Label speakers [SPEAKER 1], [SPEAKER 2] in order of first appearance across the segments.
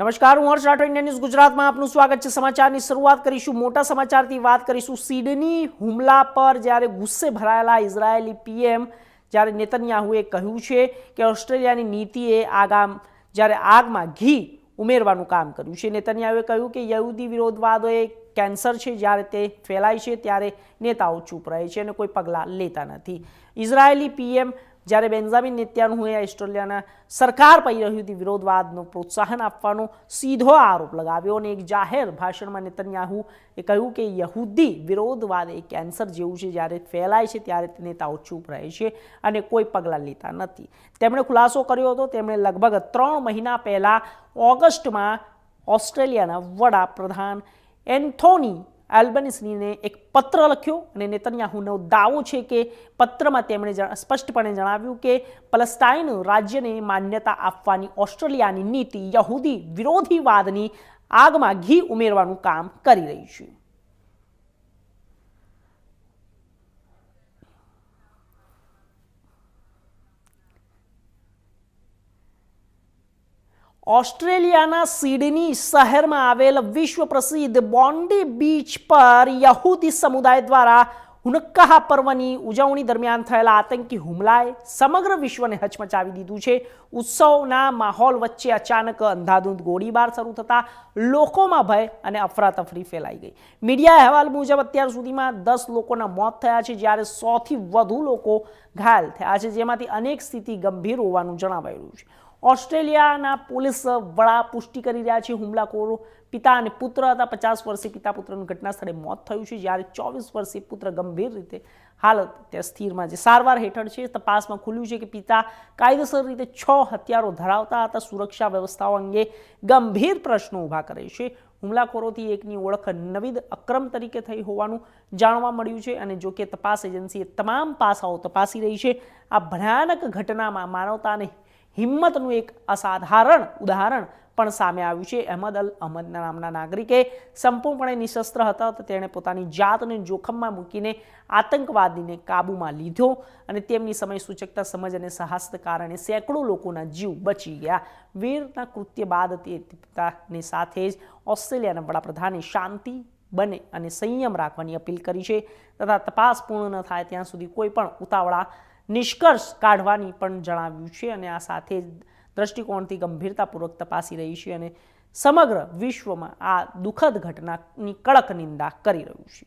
[SPEAKER 1] નમસ્કાર, હું હર્ષ Rathod, India news ગુજરાતમાં આપનું સ્વાગત છે। સમાચારની શરૂઆત કરીશું મોટા સમાચારથી। વાત કરીશું સિડની હુમલા પર જ્યારે ગુસ્સે ભરાયેલા ઇઝરાયેલી પીએમ જ્યારે નેતન્યાહુએ કહ્યું છે કે ઓસ્ટ્રેલિયાની નીતિએ આગમાં ઘી ઉમેરવાનું કામ કર્યું છે। નેતન્યાહુએ કહ્યું કે યહૂદી વિરોધવાદ એ કેન્સર છે, જ્યારે તે ફેલાય છે ત્યારે નેતાઓ ચૂપ રહે છે અને કોઈ પગલાં લેતા નથી। ઇઝરાયેલી પીએમ જ્યારે બેન્જામિન નેતન્યાહુએ ઓસ્ટ્રેલિયાના સરકાર પર યહૂદી વિરોધવાદનું પ્રોત્સાહન આપવાનો સીધો આરોપ લગાવ્યો અને એક જાહેર ભાષણમાં નેતન્યાહુએ કહ્યું કે યહૂદી વિરોધવાદ એ કેન્સર જેવું છે, જ્યારે ફેલાય છે ત્યારે નેતાઓ ચૂપ રહે છે અને કોઈ પગલાં લેતા નથી। તેમણે ખુલાસો કર્યો હતો તેમણે લગભગ 3 મહિના પહેલાં ઓગસ્ટમાં ઓસ્ટ્રેલિયાના વડાપ્રધાન એન્થોની એલ્બનીઝને એક પત્ર લખ્યો અને નેતન્યાહુનો દાવો છે કે પત્રમાં તેમણે સ્પષ્ટપણે જણાવ્યું કે પેલેસ્ટાઇન રાજ્યને માન્યતા આપવાની ઓસ્ટ્રેલિયાની નીતિ યહૂદી વિરોધીવાદની આગમાં ઘી ઉમેરવાનું કામ કરી રહી છે। ઓસ્ટ્રેલિયાના સિડની શહેરમાં આવેલ વિશ્વ પ્રસિદ્ધ બોન્ડી બીચ પર યહૂદી સમુદાય દ્વારા હુનક્કાહ પર્વની ઉજવણી દરમિયાન થયેલા આતંકી હુમલાએ સમગ્ર વિશ્વને હચમચાવી દીધું છે। ઉત્સવના માહોલ વચ્ચે અચાનક અંધાધૂંધ ગોળીબાર શરૂ થતાં લોકોમાં ભય અને અફરાતફરી ફેલાઈ ગઈ। મીડિયા અહેવાલ મુજબ અત્યાર સુધીમાં 10 લોકોના મોત થયા છે, જ્યારે 100થી વધુ લોકો ઘાયલ થયા છે, જેમાંથી અનેક સ્થિતિ ગંભીર હોવાનું જણાવાયું છે। ઓસ્ટ્રેલિયાના પોલીસ વડા પુષ્ટિ કરી રહ્યા છે હુમલાખોરો પિતા અને પુત્ર હતા। 50 વર્ષીય પિતા પુત્રનું ઘટના સ્થળે મોત થયું છે, જ્યારે 24 વર્ષીય પુત્ર ગંભીર રીતે હાલત ત્યાં સ્થિરમાં સારવાર હેઠળ છે। તપાસમાં ખુલ્યું છે કે પિતા કાયદેસર રીતે 6 હથિયારો ધરાવતા હતા। સુરક્ષા વ્યવસ્થાઓ અંગે ગંભીર પ્રશ્નો ઊભા કરે છે। હુમલાખોરોથી એકની ઓળખ નવીદ અક્રમ તરીકે થઈ હોવાનું જાણવા મળ્યું છે અને જો કે તપાસ એજન્સીએ તમામ પાસાઓ તપાસી રહી છે। આ ભયાનક ઘટનામાં માનવતા અને હિંમતનું એક અસાધારણ ઉદાહરણ પણ સામે આવ્યું છે। અહેમદ અલ અહમદ નામના નાગરિકે સંપૂર્ણપણે નિશસ્ત્ર હતા, તેણે પોતાની જાતને જોખમમાં મૂકીને આતંકવાદીને કાબૂમાં લીધો અને તેમની સમય સૂચકતા, સમજ અને સાહસને કારણે સેંકડો લોકોના જીવ બચી ગયા। વીરના કૃત્ય બાદ તે પિતાની સાથે જ ઓસ્ટ્રેલિયાના વડાપ્રધાને શાંતિ બને અને સંયમ રાખવાની અપીલ કરી છે તથા તપાસ પૂર્ણ ન થાય ત્યાં સુધી કોઈ પણ ઉતાવળા નિષ્કર્ષ કાઢવાની પણ જણાવ્યું છે અને આ સાથે જ દ્રષ્ટિકોણથી ગંભીરતાપૂર્વક તપાસી રહી છે અને સમગ્ર વિશ્વમાં આ દુઃખદ ઘટનાની કડક નિંદા કરી રહ્યું છે।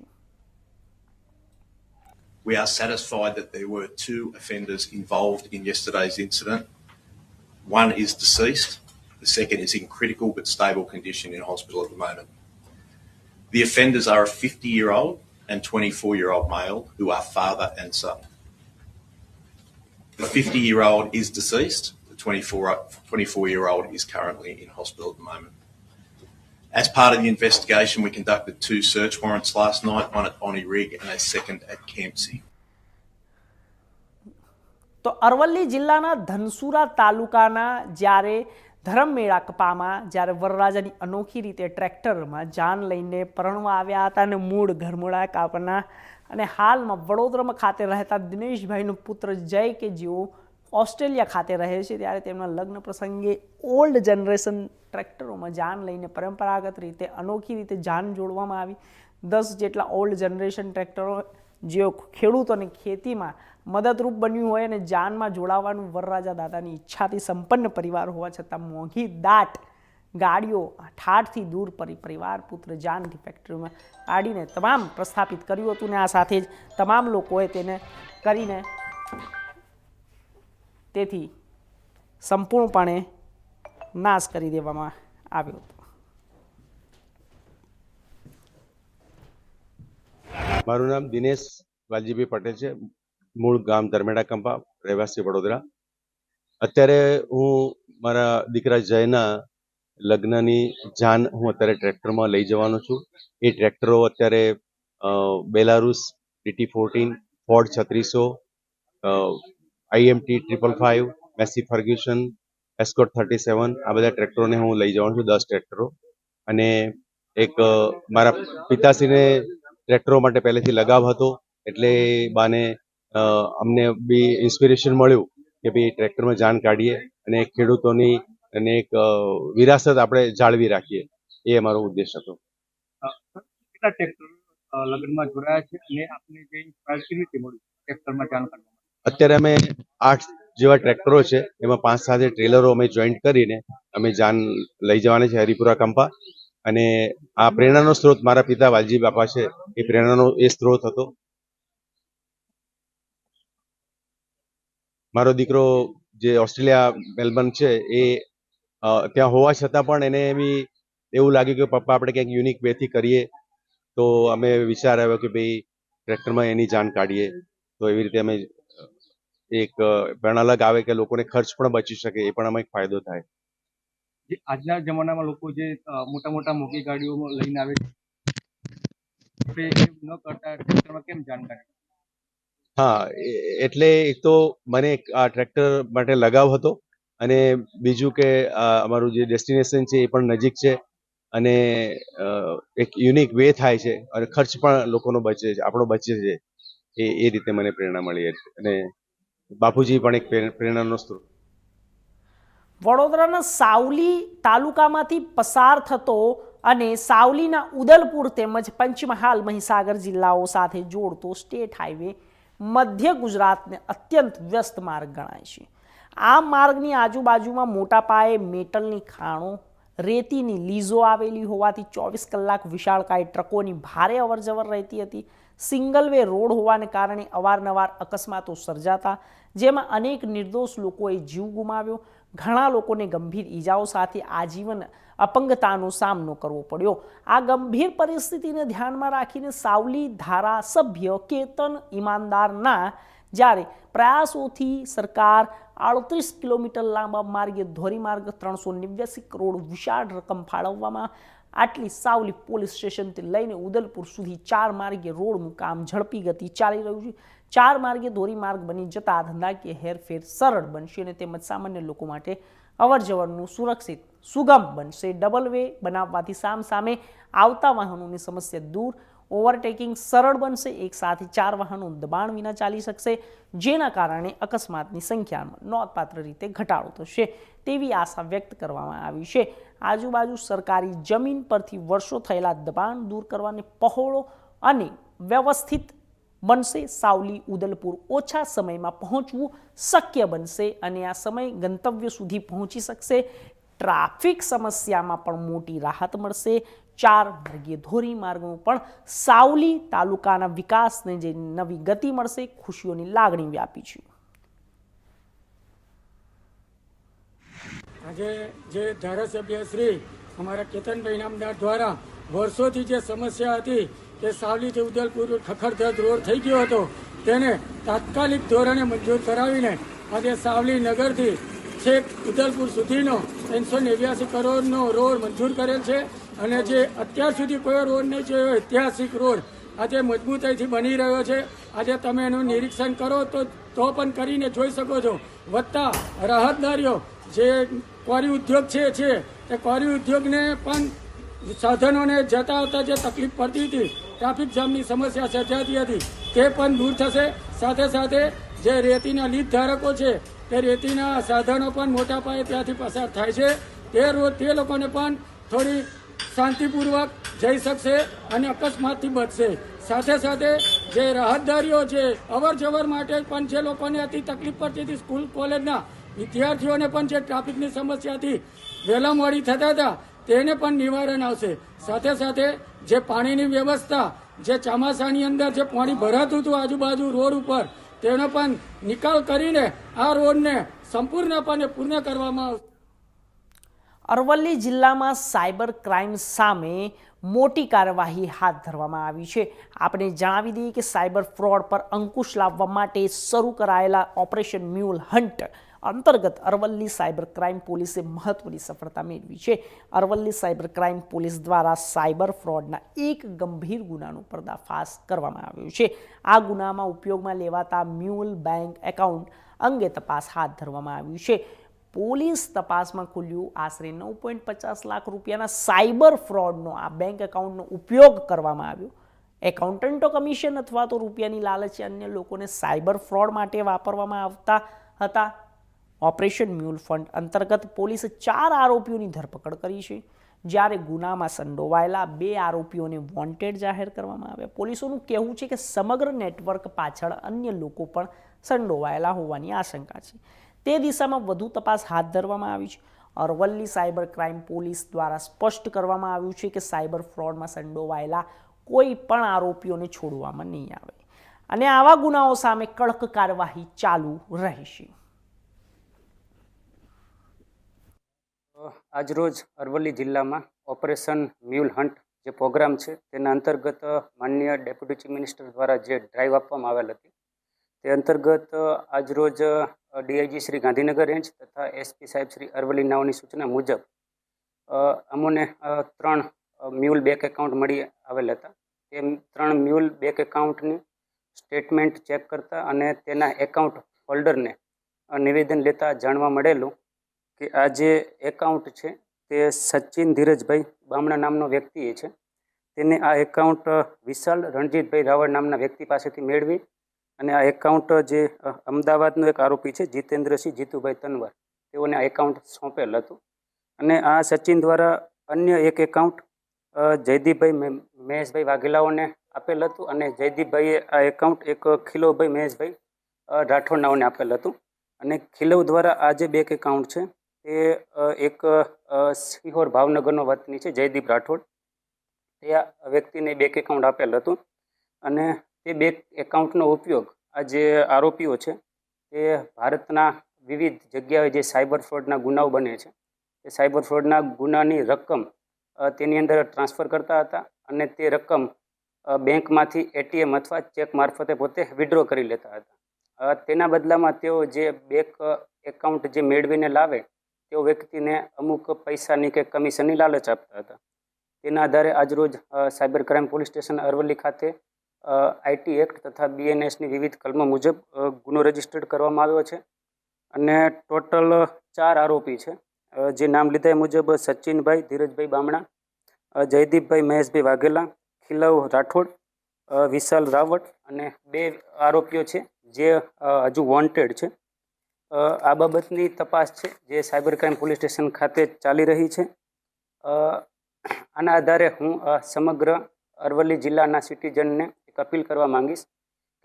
[SPEAKER 2] We are satisfied that there were 2 offenders involved in yesterday's incident. One is deceased. The second is in critical but stable condition in hospital at the moment. The offenders are a 50-year-old and 24-year-old male who are father and son. The 50-year-old is deceased. The 24-year-old is currently in hospital at the moment. As part of the investigation, we conducted 2 search warrants last night, one at Bonnie Rig and a second at Kempsey.
[SPEAKER 1] તો અરવલ્લી જિલ્લાના ધનસુરા તાલુકાના જ્યારે ધરમમેળા કપામાં જ્યારે વરરાજાની અનોખી રીતે ટ્રેક્ટરમાં જાન લઈને પરણવા આવ્યા હતા અને મૂળ ઘરમોળા કાપના અને હાલમાં વડોદરામાં ખાતે રહેતા દિનેશભાઈનો પુત્ર જય કે જેઓ ઓસ્ટ્રેલિયા ખાતે રહે છે, ત્યારે તેમના લગ્ન પ્રસંગે ઓલ્ડ જનરેશન ટ્રેક્ટરોમાં જાન લઈને પરંપરાગત રીતે અનોખી રીતે જાન જોડવામાં આવી। 10 જેટલા ઓલ્ડ જનરેશન ટ્રેક્ટરો જેઓ ખેડૂતોને ખેતીમાં મદદરૂપ બન્યું હોય અને જાનમાં જોડાવાનું વરરાજા દાદાની ઈચ્છાથી સંપન્ન પરિવાર હોવા છતાં મોંઘી દાટ ગાડીઓ ઠાઠથી દૂર પરિવાર પુત્ર જાનથી ફેક્ટરીમાં કાઢીને તમામ પ્રસ્થાપિત કર્યું હતું ને આ સાથે જ તમામ લોકોએ તેને કરીને તેથી સંપૂર્ણપણે નાશ કરી દેવામાં આવ્યો હતો।
[SPEAKER 3] મારું નામ દિનેશ વાલજીભાઈ પટેલ છે, મૂળ ગામ ધરમેડા કંપા, રહેવાસી વડોદરા। અત્યારે હું મારા દીકરા જયના લગ્નની જાન હું અત્યારે ટ્રેક્ટરમાં લઈ જવાનો છું। એ ટ્રેક્ટરો અત્યારે Belarus DT14, Ford 3600, IMT 555, Massey Ferguson, Escort 37 આ બધા ટ્રેક્ટરોને હું લઈ જવાનો છું, 10 ટ્રેક્ટરો। અને એક મારા પિતાશ્રીને ટ્રેક્ટરો માટે પહેલેથી લગાવ હતો, એટલે બાને અમને બી ઇન્સ્પિરેશન મળ્યું કે ભાઈ ટ્રેક્ટરમાં જાન કાઢીએ અને ખેડૂતોની અને એક વિરાસત આપણે જાળવી રાખીએ, એ અમારો ઉદ્દેશ હતો.
[SPEAKER 4] કેટલા ટ્રેક્ટર લગ્નમાં જોડાયા છે અને આપને જે પ્રાઇઝ કેવી રીતે મળ્યું ટ્રેક્ટરમાં જાણ કરવા?
[SPEAKER 3] અત્યારે અમે 8 જેવા ટ્રેક્ટરો છે, એમાં 5-7 ટ્રેલરો અમે જોઈન્ટ કરીને અમે જાન લઈ જવાના છે હરિપુરા કંપા. અને આ પ્રેરણાનો સ્ત્રોત મારા પિતા વાલજી બાપા છે, એ પ્રેરણાનો એ સ્ત્રોત હતો. મારો દીકરો જે ઓસ્ટ્રેલિયા મેલબર્ન છે, એ ત્યાં હોવા છતાં પણ એને એવી એવું લાગ્યું કે પપ્પા આપણે કંઈક યુનિક વેથી કરીએ, તો અમે વિચાર આવ્યો કે ભાઈ ટ્રેક્ટરમાં એની જાન કાઢીએ. તો એવી રીતે અમે એક પણ અલગ આવે કે લોકોને ખર્ચ પણ બચી શકે, એ પણ અમે એક ફાયદો થાય.
[SPEAKER 4] જે આજના જમાનામાં લોકો જે મોટા મોટા મોટી ગાડીઓ લઈને આવે છે એ ન કરતા ટ્રેક્ટરમાં કેમ જાણકારી?
[SPEAKER 3] હા, એટલે એક તો મને આ ટ્રેક્ટર માટે લગાવ હતો, અને બીજું કે અમારું જે ડેસ્ટિનેશન છે એ પણ નજીક છે, અને એક યુનિક વે થાય છે, અને ખર્ચ પણ લોકોનો બચે છે, આપણો બચે છે. એ રીતે મને પ્રેરણા મળી હતી, અને બાપુજી પણ એક પ્રેરણાનો સ્ત્રોત.
[SPEAKER 1] વડોદરાના સાવલી તાલુકામાંથી પસાર થતો અને સાવલીના ઉદલપુર તેમજ પંચમહાલ મહીસાગર જિલ્લાઓ સાથે જોડતો સ્ટેટ હાઈવે મધ્ય ગુજરાતને અત્યંત વ્યસ્ત માર્ગ ગણાય છે. આ માર્ગની આજુબાજુમાં મોટા પાયે મેટલની ખાણો, રેતીની લીઝો આવેલી હોવાથી 24 કલાક વિશાળકાય ટ્રકોની ભારે અવરજવર રહેતી હતી. સિંગલ વે રોડ હોવાને કારણે અવારનવાર અકસ્માતો સર્જાતા, જેમાં અનેક નિર્દોષ લોકોએ જીવ ગુમાવ્યો. ઘણા લોકોને ગંભીર ઈજાઓ સાથે આજીવન અપંગતાનો સામનો કરવો પડ્યો. આ ગંભીર પરિસ્થિતિને ધ્યાનમાં રાખીને સાવલી ધારાસભ્ય કેતન ઈમાનદારના જ્યારે પ્રયાસોથી સરકાર 38 કિલોમીટર લાંબા માર્ગે ધોરીમાર્ગ 389 કરોડ વિશાળ રકમ ફાળવવામાં આટલી સાવલી પોલીસ સ્ટેશનથી લઈને ઉદલપુર સુધી 4 માર્ગે રોડનું કામ ઝડપી ગતિ ચાલી રહ્યું છે. 4 માર્ગે ધોરીમાર્ગ બની જતા ધંધાકીય હેરફેર સરળ બનશે અને તેમજ સામાન્ય લોકો માટે અવરજવરનું સુરક્ષિત સુગમ બનશે. ડબલ વે બનાવવાથી સામસામે આવતા વાહનોની સમસ્યા દૂર, ઓવરટેકિંગ સરળ બનશે, એક સાથે 4 વાહનો દબાણ વિના ચાલી શકશે, જેના કારણે અકસ્માતની સંખ્યામાં નોંધપાત્ર રીતે ઘટાડો થશે તેવી આશા વ્યક્ત કરવામાં આવી છે. આજુબાજુ સરકારી જમીન પરથી વર્ષો થયેલા દબાણ દૂર કરવાને પહોળો અને વ્યવસ્થિત બનશે. સાવલી ઉદલપુર ઓછા સમયમાં પહોંચવું શક્ય બનશે અને આ સમય ગંતવ્ય સુધી પહોંચી શકશે. ટ્રાફિક સમસ્યામાં પણ મોટી રાહત મળશે. 4 માર્ગીય ધોરીમાર્ગનું પણ સાવલી તાલુકાના વિકાસને જે નવી ગતિ મળશે, ખુશીઓની લાગણી વ્યાપી છે.
[SPEAKER 5] આજે જે ધારાસભ્ય શ્રી અમારા કેતનભાઈ ઇનામદાર દ્વારા વર્ષોથી જે સમસ્યા હતી કે સાવલીથી ઉદલપુર ખખડધજ રોડ થઈ ગયો હતો, તેને તાત્કાલિક ધોરણે મંજૂર કરાવીને આજે સાવલી નગરથી છેક ઉદલપુર સુધીનો 389 કરોડનો રોડ મંજૂર કરેલ છે. અને જે અત્યાર સુધી કોઈ રોડ નહીં જોયો ઐતિહાસિક રોડ આજે મજબૂતાઈથી બની રહ્યો છે. આજે તમે એનું નિરીક્ષણ કરો તો પણ કરીને જોઈ શકો છો. વત્તા રાહતદારીઓ જે ક્વોરી ઉદ્યોગ છે તે ક્વોરી ઉદ્યોગને પણ સાધનોને જતા આવતા જે તકલીફ પડતી હતી, ટ્રાફિક જામની સમસ્યા સર્જાતી હતી, તે પણ દૂર થશે. સાથે સાથે જે રેતીના લીજ ધારકો છે તે રેતીના સાધનો પણ મોટા પાયે ત્યાંથી પસાર થાય છે, તે લોકોને પણ થોડી શાંતિપૂર્વક જઈ શકશે અને અકસ્માતથી બચશે. સાથે સાથે જે રાહતદારીઓ છે અવર જવર માટે પણ જે લોકોને અતિ તકલીફ પડતી હતી, સ્કૂલ કોલેજના વિદ્યાર્થીઓને પણ જે ટ્રાફિકની સમસ્યાથી વહેલા મોડી થતા હતા તેને પણ નિવારણ આવશે. સાથે સાથે જે પાણીની વ્યવસ્થા, જે ચોમાસાની અંદર જે પાણી ભરાતું હતું આજુબાજુ રોડ ઉપર, તેનો પણ નિકાલ કરીને આ રોડને સંપૂર્ણપણે પૂર્ણ કરવામાં આવશે.
[SPEAKER 1] અરવલ્લી જિલ્લામાં સાયબર ક્રાઇમ સામે મોટી કાર્યવાહી હાથ ધરવામાં આવી છે. આપણે જણાવી દઈએ કે સાયબર ફ્રોડ પર અંકુશ લાવવા માટે શરૂ કરાયેલા ઓપરેશન મ્યુલ હન્ટ અંતર્ગત અરવલ્લી સાયબર ક્રાઇમ પોલીસે મહત્વની સફળતા મેળવી છે. અરવલ્લી સાયબર ક્રાઇમ પોલીસ દ્વારા સાયબર ફ્રોડના એક ગંભીર ગુનાનો પર્દાફાશ કરવામાં આવ્યો છે. આ ગુનામાં ઉપયોગમાં લેવાતા મ્યુલ બેંક એકાઉન્ટ અંગે તપાસ હાથ ધરવામાં આવી છે. પોલીસ તપાસમાં ખુલ્યું આશરે 9.50 લાખ રૂપિયાના સાયબર ફ્રોડનો આ બેંક એકાઉન્ટનો ઉપયોગ કરવામાં આવ્યો. એકાઉન્ટન્ટો કમિશન અથવા તો રૂપિયાની લાલચે અન્ય લોકોને સાયબર ફ્રોડ માટે વાપરવામાં આવતા હતા. ઓપરેશન મ્યુલ ફંડ અંતર્ગત પોલીસે 4 આરોપીઓની ધરપકડ કરી છે, જ્યારે ગુનામાં સંડોવાયેલા 2 આરોપીઓને વોન્ટેડ જાહેર કરવામાં આવ્યા. પોલીસોનું કહેવું છે કે સમગ્ર નેટવર્ક પાછળ અન્ય લોકો પણ સંડોવાયેલા હોવાની આશંકા છે. તે દિશામાં વધુ તપાસ હાથ ધરવામાં આવી છે. અરવલ્લી સાયબર ક્રાઇમ પોલીસ દ્વારા સ્પષ્ટ કરવામાં આવ્યું છે કે સાયબર ફ્રોડમાં સંડોવાયેલા કોઈ પણ આરોપીઓને છોડવામાં નહીં આવે અને આવા ગુનાઓ સામે કડક કાર્યવાહી ચાલુ રહેશે.
[SPEAKER 6] આજરોજ અરવલ્લી જિલ્લામાં ઓપરેશન મ્યુલ હન્ટ જે પ્રોગ્રામ છે તેના અંતર્ગત માનનીય ડેપ્યુટી ચીફ મિનિસ્ટર દ્વારા જે ડ્રાઈવ આપવામાં આવેલ હતી તે અંતર્ગત આજરોજ ડીઆઈજી શ્રી ગાંધીનગર રેન્જ તથા એસપી સાહેબ શ્રી અરવલ્લી નાઓની સૂચના મુજબ અમોને 3 મ્યુલ બેંક એકાઉન્ટ મળી આવેલ હતા. તે 3 મ્યુલ બેંક એકાઉન્ટની સ્ટેટમેન્ટ ચેક કરતા અને તેના એકાઉન્ટ હોલ્ડરને નિવેદન લેતા જાણવા મળેલું કે આ જે એકાઉન્ટ છે તે સચિન ધીરજભાઈ બામણા નામનો વ્યક્તિએ છે. તેને આ એકાઉન્ટ વિશાલ રણજીતભાઈ રાવળ નામના વ્યક્તિ પાસેથી મેળવી અને આ એકાઉન્ટ જે અમદાવાદનો એક આરોપી છે જીતેન્દ્રસિંહ જીતુભાઈ તનવાર, તેઓને આ એકાઉન્ટ સોંપેલ હતું. અને આ સચિન દ્વારા અન્ય એક એકાઉન્ટ જયદીપભાઈ મહેશભાઈ વાઘેલાઓને આપેલ હતું અને જયદીપભાઈએ આ એકાઉન્ટ એક ખીલવભાઈ મહેશભાઈ રાઠોડ નાઓને આપેલ હતું. અને ખીલવ દ્વારા આ જે બેંક એકાઉન્ટ છે તે એક સિહોર ભાવનગરનો વતની છે જયદીપ રાઠોડ, તે આ વ્યક્તિને બેંક એકાઉન્ટ આપેલ હતું. અને તે બેંક એકાઉન્ટનો ઉપયોગ આ જે આરોપીઓ છે તે ભારતના વિવિધ જગ્યાએ જે સાયબર ફ્રોડના ગુનાઓ બને છે તે સાયબર ફ્રોડના ગુનાની રકમ તેની અંદર ટ્રાન્સફર કરતા હતા અને તે રકમ બેંકમાંથી એટીએમ અથવા ચેક મારફતે પોતે વિડ્રો કરી લેતા હતા. તેના બદલામાં તેઓ જે બેંક એકાઉન્ટ જે મેળવીને લાવે તેઓ વ્યક્તિને અમુક પૈસાની કે કમિશનની લાલચ આપતા હતા. તેના આધારે આજરોજ cyber crime police station Aravalli ખાતે આઈટી એક્ટ તથા બીએનએસની વિવિધ કલમો મુજબ ગુનો રજીસ્ટર્ડ કરવામાં આવ્યો છે. અને ટોટલ 4 આરોપી છે જે નામ લીધા એ મુજબ સચિનભાઈ ધીરજભાઈ બામણા, જયદીપભાઈ મહેશભાઈ વાઘેલા, ખીલવ રાઠોડ, વિશાલ રાવટ અને 2 આરોપીઓ છે જે હજુ વોન્ટેડ છે. આ બાબતની તપાસ છે જે સાયબર ક્રાઇમ પોલીસ સ્ટેશન ખાતે ચાલી રહી છે. આના આધારે હું સમગ્ર અરવલ્લી જિલ્લાના સિટીઝનને એક અપીલ કરવા માંગીશ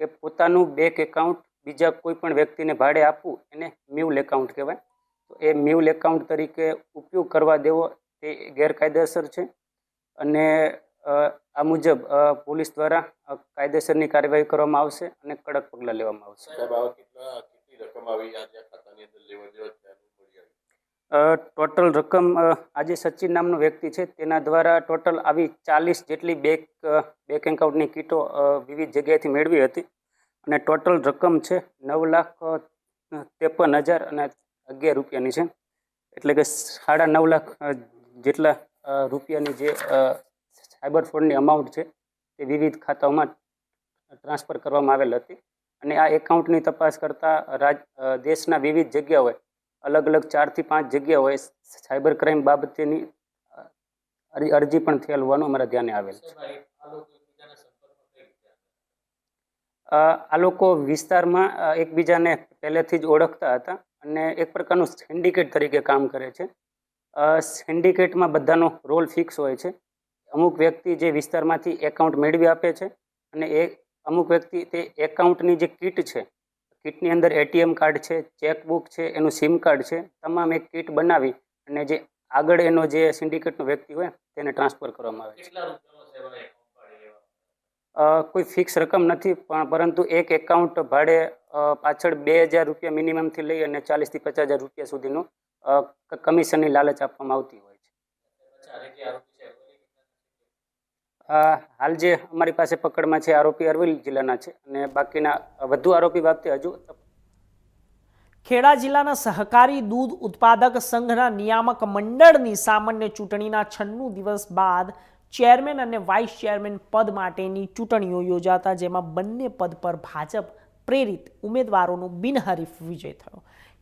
[SPEAKER 6] કે પોતાનું બેંક એકાઉન્ટ બીજા કોઈ પણ વ્યક્તિને ભાડે આપવું એને મ્યુલ એકાઉન્ટ કહેવાય. તો એ મ્યુલ એકાઉન્ટ તરીકે ઉપયોગ કરવા દેવો તે ગેરકાયદેસર છે અને આ મુજબ પોલીસ દ્વારા કાયદેસરની કાર્યવાહી કરવામાં આવશે અને કડક પગલાં લેવામાં આવશે. ટોટલ રકમ આજે સચિન નામનો વ્યક્તિ છે તેના દ્વારા ટોટલ આવી 40 જેટલી બેંક એકાઉન્ટની કીટો વિવિધ જગ્યાએથી મેળવી હતી અને ટોટલ રકમ છે 9,53,011 રૂપિયાની છે. એટલે કે 9.5 લાખ જેટલા રૂપિયાની જે સાયબર ફ્રોડની અમાઉન્ટ છે તે વિવિધ ખાતાઓમાં ટ્રાન્સફર કરવામાં આવેલ હતી. અને આ એકાઉન્ટની તપાસ કરતાં દેશના વિવિધ જગ્યાઓએ અલગ અલગ 4 થી 5 જગ્યાઓએ સાયબર ક્રાઇમ બાબતેની અરજી પણ થયેલ હોવાનું અમારા ધ્યાને આવેલ છે. આ લોકો વિસ્તારમાં એકબીજાને પહેલેથી જ ઓળખતા હતા અને એક પ્રકારનું સિન્ડિકેટ તરીકે કામ કરે છે. સિન્ડિકેટમાં બધાનો રોલ ફિક્સ હોય છે. અમુક વ્યક્તિ જે વિસ્તારમાંથી એકાઉન્ટ મેળવી આપે છે અને અમુક વ્યક્તિ તે એકાઉન્ટની જે કીટ છે, કીટની અંદર એટીએમ કાર્ડ છે, ચેકબુક છે, એનું સિમ કાર્ડ છે, તમામ એક કીટ બનાવી અને જે આગળ એનો જે સિન્ડિકેટનો વ્યક્તિ હોય તેને ટ્રાન્સફર કરવામાં આવે છે. કોઈ ફિક્સ રકમ નથી પરંતુ એક એકાઉન્ટ ભાડે પાછળ 2,000 રૂપિયા મિનિમમથી લઈ અને 40,000 થી 50,000 રૂપિયા સુધીનું કમિશનની લાલચ આપવામાં આવતી હોય છે. હાલ જે અમારી પાસે પકડમાં છે આરોપી અરવલ્લી જિલ્લાના છે અને બાકીના વધુ આરોપી બાબતે હજુ.
[SPEAKER 1] ખેડા જિલ્લાના સહકારી દૂધ ઉત્પાદક સંઘના નિયામક મંડળની સામાન્ય ચૂંટણીના 96 દિવસ બાદ ચેરમેન અને વાઇસ ચેરમેન પદ માટેની ચૂંટણીઓ યોજાતા જેમાં બંને પદ પર ભાજપ પ્રેરિત ઉમેદવારોનો બિનહરીફ વિજય થયો.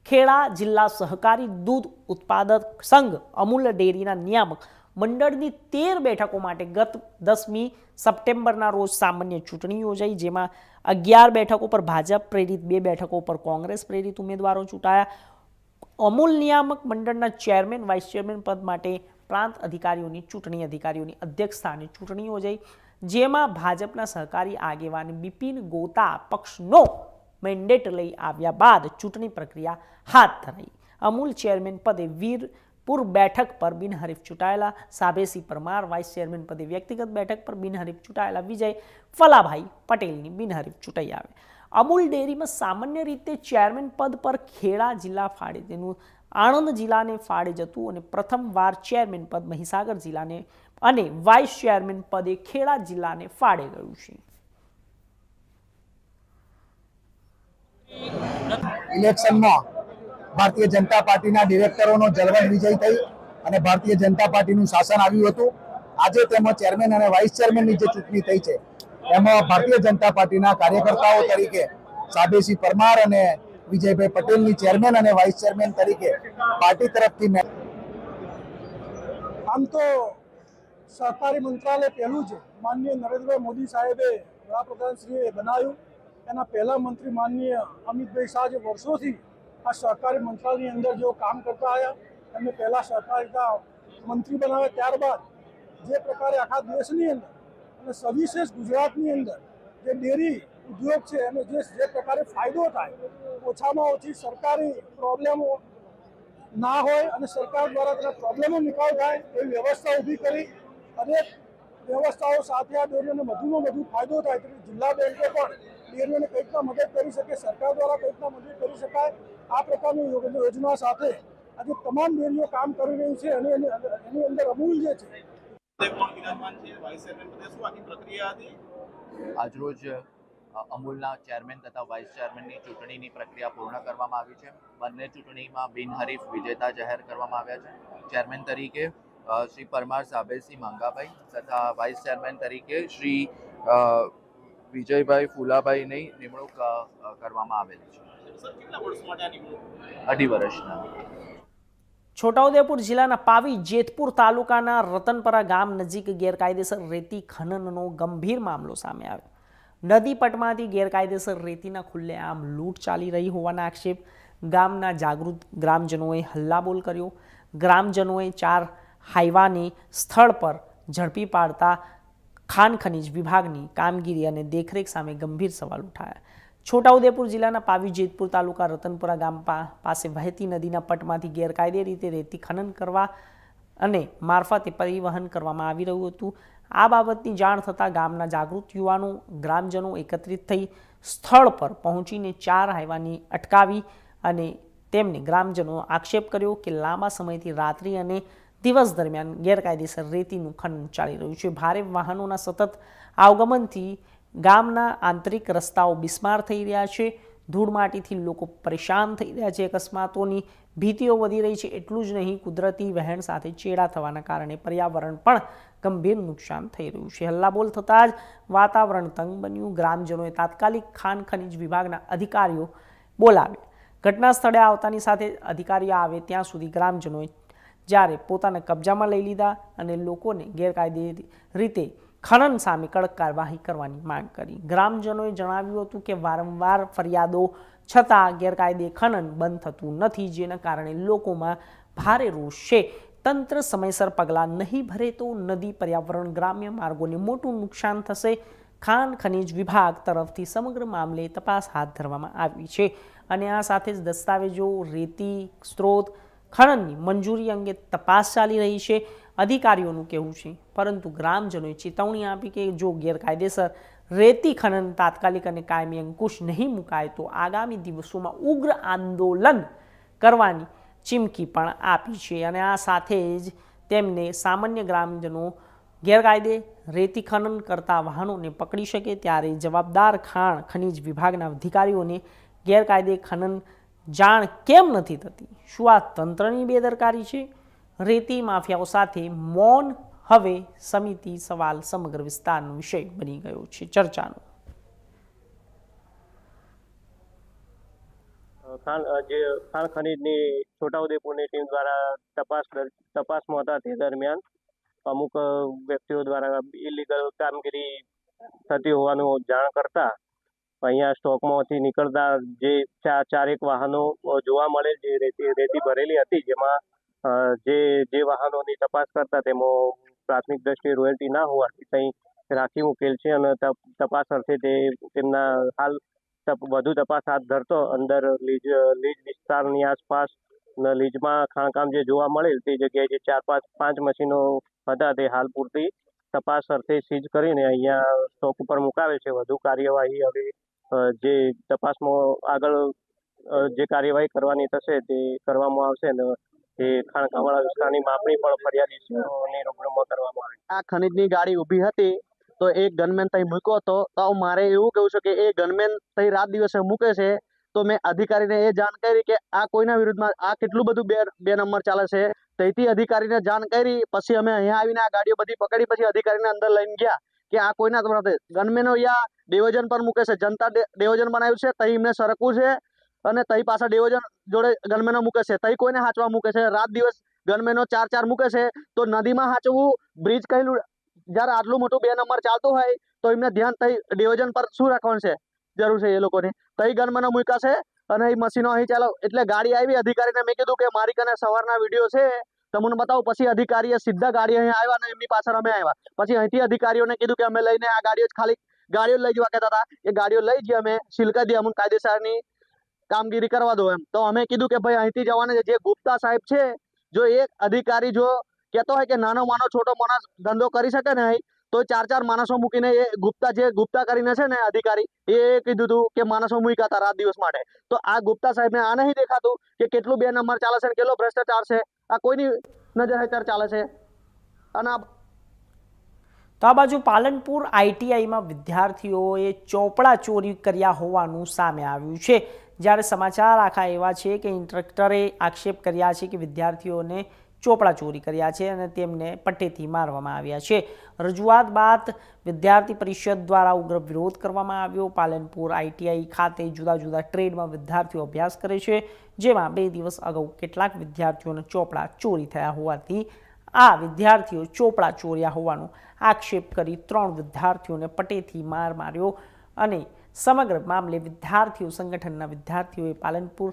[SPEAKER 1] ખેડા જિલ્લા સહકારી દૂધ ઉત્પાદક સંઘ અમૂલ ડેરીના નિયામક મંડળની 13 બેઠકો માટે ગત 10મી સપ્ટેમ્બરના રોજ સામાન્ય ચૂંટણી યોજાઈ, જેમાં 11 બેઠકો પર ભાજપ પ્રેરિત, 2 બેઠકો પર કોંગ્રેસ પ્રેરિત ઉમેદવારો ચૂંટાયા. અમૂલ નિયામક મંડળના ચેરમેન વાઇસ ચેરમેન પદ માટે પ્રાંત અધિકારીઓની અધ્યક્ષસ્થાને ચૂંટણી યોજાઈ, જેમાં ભાજપના સહકારી આગેવાન બિપિન ગોતા પક્ષનો મેન્ડેટ લઈ આવ્યા બાદ ચૂંટણી પ્રક્રિયા હાથ ધરાઈ. અમૂલ ચેરમેન પદે વીરપુર બેઠક પર બિનહરીફ ચૂંટાયેલા સાબેસી પરમાર, વાઇસ ચેરમેન પદે વ્યક્તિગત બેઠક પર બિનહરીફ ચૂંટાયેલા વિજય ફલાભાઈ પટેલની બિનહરીફ ચૂંટાઈ આવે. અમૂલ ડેરીમાં સામાન્ય રીતે ચેરમેન પદ પર ખેડા જિલ્લા ફાળે તેનું આણંદ જિલ્લાને ફાળે જતું અને પ્રથમવાર ચેરમેન પદ મહીસાગર જિલ્લાને અને વાઇસ ચેરમેન પદે ખેડા જિલ્લાને ફાળે ગયું છે.
[SPEAKER 7] ઇલેક્શનમાં ભારતીય જનતા પાર્ટીના ડિરેક્ટરોનો જળવાઈ વિજય થઈ અને ભારતીય જનતા પાર્ટીનું શાસન આવ્યું હતું. આજે તેમાં ચેરમેન અને વાઇસ ચેરમેનની જે ચૂંટણી થઈ છે એમાં ભારતીય જનતા પાર્ટીના કાર્યકર્તાઓ તરીકે સાબેસી પરમાર અને વિજયભાઈ પટેલની ચેરમેન અને વાઇસ ચેરમેન તરીકે પાર્ટી તરફથી
[SPEAKER 8] આમ તો સહકારી મંત્રાલય પહેલું છે માનનીય નરેન્દ્રભાઈ મોદી સાહેબે વડાપ્રધાનશ્રીએ બનાવ્યું. એના પહેલા મંત્રી માનનીય અમિતભાઈ શાહ જે વર્ષોથી આ સહકારી મંત્રાલયની અંદર જો કામ કરતા આવ્યા, એમને પહેલા સહકારિતા મંત્રી બનાવ્યા, ત્યારબાદ જે પ્રકારે આખા દેશની અંદર અને સવિશેષ ગુજરાતની અંદર જે ડેરી ઉદ્યોગ છે અને જે પ્રકારે ફાયદો થાય, ઓછામાં ઓછી સરકારી પ્રોબ્લેમો ના હોય અને સરકાર દ્વારા તેના પ્રોબ્લેમનો નિકાલ થાય એવી વ્યવસ્થા ઊભી કરી. અનેક વ્યવસ્થાઓ સાથે આ ડેરીઓને વધુમાં વધુ ફાયદો થાય તેથી જિલ્લા બેંકે પણ ડેરીઓને કઈ રીતના મદદ કરી શકે, સરકાર દ્વારા કઈ રીતના મદદ કરી શકાય, આ પ્રકારની યોજના સાથે આજે તમામ ડેરીઓ કામ કરી રહી છે અને એની અંદર અમૂલ જે છે.
[SPEAKER 9] આજરોજ અમૂલના ચેરમેન તથા વાઇસ ચેરમેનની ચૂંટણીની પ્રક્રિયા પૂર્ણ કરવામાં આવી છે. બંને ચૂંટણીમાં બિનહરીફ વિજેતા જાહેર કરવામાં આવ્યા છે. ચેરમેન તરીકે શ્રી પરમાર સાબેસી મંગાભાઈ તથા વાઇસ ચેરમેન તરીકે શ્રી વિજયભાઈ ફુલાભાઈની નિમણૂક કરવામાં આવેલી છે. 2.5 વર્ષના.
[SPEAKER 1] છોટાઉદેપુર જિલ્લાના પાવી જેતપુર તાલુકાના રતનપરા ગામ નજીક ગેરકાયદેસર રેતી ખનનનો ગંભીર મામલો સામે આવ્યો. નદી પટમાંથી ગેરકાયદેસર રેતીના ખુલ્લેઆમ લૂંટ ચાલી રહી હોવાના આક્ષેપ ગામના જાગૃત ગ્રામજનોએ હલ્લાબોલ કર્યો. ગ્રામજનોએ 4 હાઈવાને સ્થળ પર ઝડપી પાડતા ખાન ખનીજ વિભાગની કામગીરી અને દેખરેખ સામે ગંભીર સવાલ ઉઠાયા. છોટાઉદેપુર જિલ્લાના પાવી જેતપુર તાલુકા રતનપુરા ગામ પાસે વહેતી નદીના પટમાંથી ગેરકાયદે રીતે રેતી ખનન કરવા અને મારફતે પરિવહન કરવામાં આવી રહ્યું હતું. આ બાબતની જાણ થતાં ગામના જાગૃત યુવાનો ગ્રામજનો એકત્રિત થઈ સ્થળ પર પહોંચીને 4 હાઈવાની અટકાવી અને તેમને ગ્રામજનો આક્ષેપ કર્યો કે લાંબા સમયથી રાત્રિ અને દિવસ દરમિયાન ગેરકાયદેસર રેતીનું ખનન ચાલી રહ્યું છે. ભારે વાહનોના સતત આવગમનથી ગામના આંતરિક રસ્તાઓ બિસ્માર થઈ રહ્યા છે. ધૂળમાટીથી લોકો પરેશાન થઈ રહ્યા છે. અકસ્માતોની ભીતિઓ વધી રહી છે. એટલું જ નહીં, કુદરતી વહેણ સાથે ચેડા થવાના કારણે પર્યાવરણ પણ ગંભીર નુકસાન થઈ રહ્યું છે. હલ્લાબોલ થતાં જ વાતાવરણ તંગ બન્યું. ગ્રામજનોએ તાત્કાલિક ખાન ખનીજ વિભાગના અધિકારીઓ બોલાવ્યા. ઘટના સ્થળે આવતાની સાથે અધિકારીઓ આવે ત્યાં સુધી ગ્રામજનોએ જ્યારે પોતાના કબજામાં લઈ લીધા અને લોકોને ગેરકાયદે રીતે ખનન સામે કડક કાર્યવાહી કરવાની માંગ કરી. ગ્રામજનોએ જણાવ્યું હતું કે વારંવાર ફરિયાદો છતાં ગેરકાયદે ખનન બંધ થતું નથી, જેના કારણે લોકોમાં ભારે રોષ છે. તંત્ર સમયસર પગલાં નહીં ભરે તો નદી, પર્યાવરણ, ગ્રામ્ય માર્ગોને મોટું નુકસાન થશે. ખાન ખનીજ વિભાગ તરફથી સમગ્ર મામલે તપાસ હાથ ધરવામાં આવી છે અને આ સાથે જ દસ્તાવેજો, રેતી સ્ત્રોત ખનનની મંજૂરી અંગે તપાસ ચાલી રહી છે. અધિકારીઓનું કહેવું છે, પરંતુ ગ્રામજનોએ ચેતવણી આપી કે જો ગેરકાયદેસર રેતી ખનન તાત્કાલિક અને કાયમી અંકુશ નહીં મુકાય તો આગામી દિવસોમાં ઉગ્ર આંદોલન કરવાની ચીમકી પણ આપી છે. અને આ સાથે જ તેમને સામાન્ય ગ્રામજનો ગેરકાયદે રેતી ખનન કરતા વાહનોને પકડી શકે ત્યારે જવાબદાર ખાણ ખનીજ વિભાગના અધિકારીઓને ગેરકાયદે ખનન જાણ કેમ નથી થતી? શું આ તંત્રની બેદરકારી છે? રેતી માફિયાઓ સાથે મૌન હવે સમિતિ સવાલ સમગ્ર વિસ્તારનો વિષય બની ગયો છે ચર્ચાનો.
[SPEAKER 10] ખાણ ખનીજની છોટાઉદેપુરની ટીમ દ્વારા તપાસમાં હતા તે દરમિયાન અમુક વ્યક્તિઓ દ્વારા ઇલીગલ કામગીરી થતી હોવાનું જાણ કરતા અહીંયા સ્ટોકમાંથી નીકળતા જે ચારેક વાહનો જોવા મળે, જે રેતી ભરેલી હતી, જેમાં જે વાહનોની તપાસ કરતા તેમાં પ્રાથમિક દ્રષ્ટિએ રોયલ્ટી ના હોવાથી ત્યાં રાખી મૂકેલ છે અને તપાસ અર્થે તેમના હાલ વધુ તપાસ હાથ ધરતો અંદર લીજ વિસ્તારની આસપાસ લીજમાં ખાણકામ જે જોવા મળેલ તે જગ્યાએ જે 4-5 મશીનો હતા તે હાલ પૂરતી તપાસ અર્થે સીઝ કરીને અહીંયા સ્ટોક ઉપર મુકાવે છે. વધુ કાર્યવાહી હવે જે તપાસમાં આગળ જે કાર્યવાહી કરવાની થશે તે કરવામાં આવશે અને એ ખાણકામવાળા વિસ્તારની માપણી પણ ફરિયાદીઓની રૂબરૂમાં કરવામાં આવે.
[SPEAKER 11] આ ખનીજની ગાડી ઊભી હતી તો એક ગનમેન ત્યાં મૂક્યો હતો, તો મારે એવું કહેવું છે કે એ ગનમેન ત્યાં રાત દિવસે મૂકે છે તો મેં અધિકારીને એ જાણ કરી કે આ કોઈના વિરુદ્ધમાં આ કેટલું બધું બે નંબર ચાલે છે. તેથી અધિકારીને જાણ કરી, પછી અમે અહીંયા આવીને આ ગાડીઓ બધી પકડી, પછી અધિકારીને અંદર લઈને ગયા કે આ કોઈના નથી. ગનમેનો યા ડિવિઝન પર મૂકે છે, જનતા ડિવિઝન બનાવ્યું છે, ત્યાં એમને સરકવું છે અને ત્યાં પાછા ડિવિઝન જોડે ગનમેનો મૂકે છે, ત્યાં કોઈને હાંચવા મૂકે છે. રાત દિવસ ગનમેનો 4 મૂકે છે તો નદીમાં હાંચવું, બ્રિજ કહેલું, જ્યારે આટલું મોટું 2 નંબર ચાલતું હોય તો એમને ધ્યાન ત્યાં ડિવિઝન પર શું રાખવાનું છે, જરૂર છે એ લોકોને. ત્યાં ગનમેનો મૂક્યા છે અને એ મશીનો અહીં ચાલો. એટલે ગાડી આવી, અધિકારીને મેં કીધું કે મારી કને સવારના વિડીયો છે તમને બતાવું. પછી અધિકારીએ સીધા ગાડી અહીં આવ્યા અને એમની પાછળ અમે આવ્યા. પછી અહીંથી અધિકારીઓને કીધું કે અમે લઈને આ ગાડીઓ ખાલી ગાડીઓ લઈ જવા કહેતા હતા, એ ગાડીઓ લઈ જઈએ, અમે સીલ કરી દઈએ, અમને કાયદેસરની કામગીરી કરવા દો એમ. તો અમે કીધું કે ભાઈ અહીંથી જવાના છે. જે ગુપ્તા સાહેબ છે, જો એક અધિકારી જો કહેતો હોય કે નાનો માનો છોટો માણસ ધંધો કરી શકે ને તો 4 માણસો મૂકીને એ ગુપ્તા કરીને છે ને અધિકારી, એ કીધું હતું કે માણસો મૂક્યા હતા રાત દિવસ માટે. તો આ ગુપ્તા સાહેબને આ નહીં દેખાતું કે કેટલું 2 નંબર ચાલે છે, કેટલો ભ્રષ્ટાચાર છે, આ કોઈની નજર હેઠળ ચાલે છે. અને
[SPEAKER 1] તો આ બાજુ પાલનપુર ITIમાં વિદ્યાર્થીઓએ ચોપડા ચોરી કર્યા હોવાનું સામે આવ્યું છે. જ્યારે સમાચાર આખા એવા છે કે ઇન્સ્ટ્રક્ટરે આક્ષેપ કર્યા છે કે વિદ્યાર્થીઓને ચોપડા ચોરી કર્યા છે અને તેમને પટ્ટેથી મારવામાં આવ્યા છે. રજૂઆત બાદ વિદ્યાર્થી પરિષદ દ્વારા ઉગ્ર વિરોધ કરવામાં આવ્યો. પાલનપુર ITI ખાતે જુદા જુદા ટ્રેડમાં વિદ્યાર્થીઓ અભ્યાસ કરે છે, જેમાં 2 દિવસ અગાઉ કેટલાક વિદ્યાર્થીઓના ચોપડા ચોરી થયા હોવાથી આ વિદ્યાર્થીઓ ચોપડા ચોર્યા હોવાનો આક્ષેપ કરી 3 વિદ્યાર્થીઓને પટ્ટેથી માર માર્યો અને સમગ્ર મામલે વિદ્યાર્થીઓ સંગઠનના વિદ્યાર્થીઓએ પાલનપુર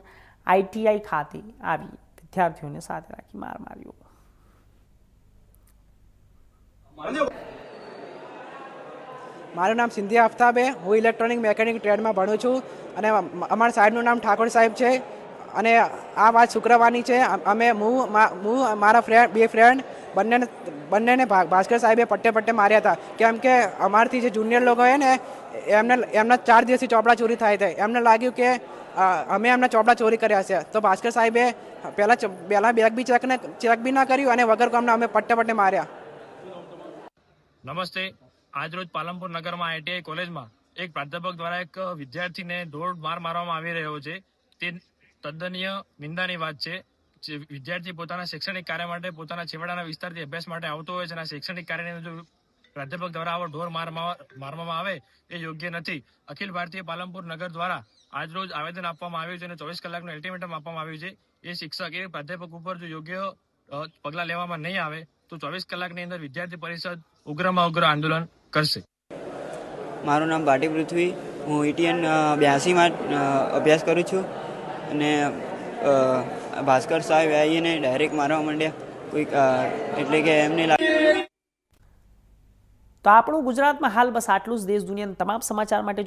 [SPEAKER 1] ITI ખાતે આવી વિદ્યાર્થીઓને સાથે રાખી માર માર્યો.
[SPEAKER 12] મારું નામ સિંધિયા આફતાબ છે. હું ઇલેક્ટ્રોનિક મિકેનિક ટ્રેડમાં ભણું છું અને અમારા સાહેબનું નામ ઠાકોર સાહેબ છે. અને આ વાત શુક્રવારની છે. અમે હું મારા 2 ફ્રેન્ડ બંનેને ભાસ્કર સાહેબે પટ્ટે માર્યા હતા. કેમ કે અમારથી જે જુનિયર લોકો હોય ને એમના 4 દિવસથી ચોપડા ચોરી થાય છે. એમને લાગ્યું કે અમે એમના ચોપડા ચોરી કર્યા છે. તો ભાસ્કર સાહેબે પહેલાં બેગ બી ચેક બી ના કર્યું અને વગર કામના અમે પટ્ટે માર્યા.
[SPEAKER 13] નમસ્તે. આજરોજ પાલનપુર નગરમાં ITI કોલેજમાં એક પ્રાધ્યાપક દ્વારા એક વિદ્યાર્થીને દોઢ માર મારવામાં આવી રહ્યો છે. તે તદ્દનીય નિંદાની વાત છે. જે વિદ્યાર્થી પોતાના શૈક્ષણિક કાર્ય માટે પોતાના છેવાડાના વિસ્તારથી અભ્યાસ માટે આવતો હોય છે અને શૈક્ષણિક કાર્યને જો પ્રાધ્યાપક દ્વારા આવો ઢોર મારવામાં આવે એ યોગ્ય નથી. અખિલ ભારતીય પાલનપુર નગર દ્વારા આજરોજ આવેદન આપવામાં આવ્યું છે અને 24 કલાકનું અલ્ટિમેટમ આપવામાં આવ્યું છે. એ શિક્ષક એ પ્રાધ્યાપક ઉપર જો યોગ્ય પગલાં લેવામાં નહીં આવે તો 24 કલાકની અંદર વિદ્યાર્થી પરિષદ ઉગ્રમાં ઉગ્ર આંદોલન કરશે.
[SPEAKER 14] મારું નામ ભાટી પૃથ્વી. હું ETN 82માં અભ્યાસ કરું છું અને ભાસ્કર સાહેબ આવીને ડાયરેક્ટ મારવા માંડ્યા. કોઈક એટલે કે એમને
[SPEAKER 1] તો આપણું ગુજરાતમાં હાલ બસ આટલું જ. દેશ દુનિયાના તમામ સમાચાર માટે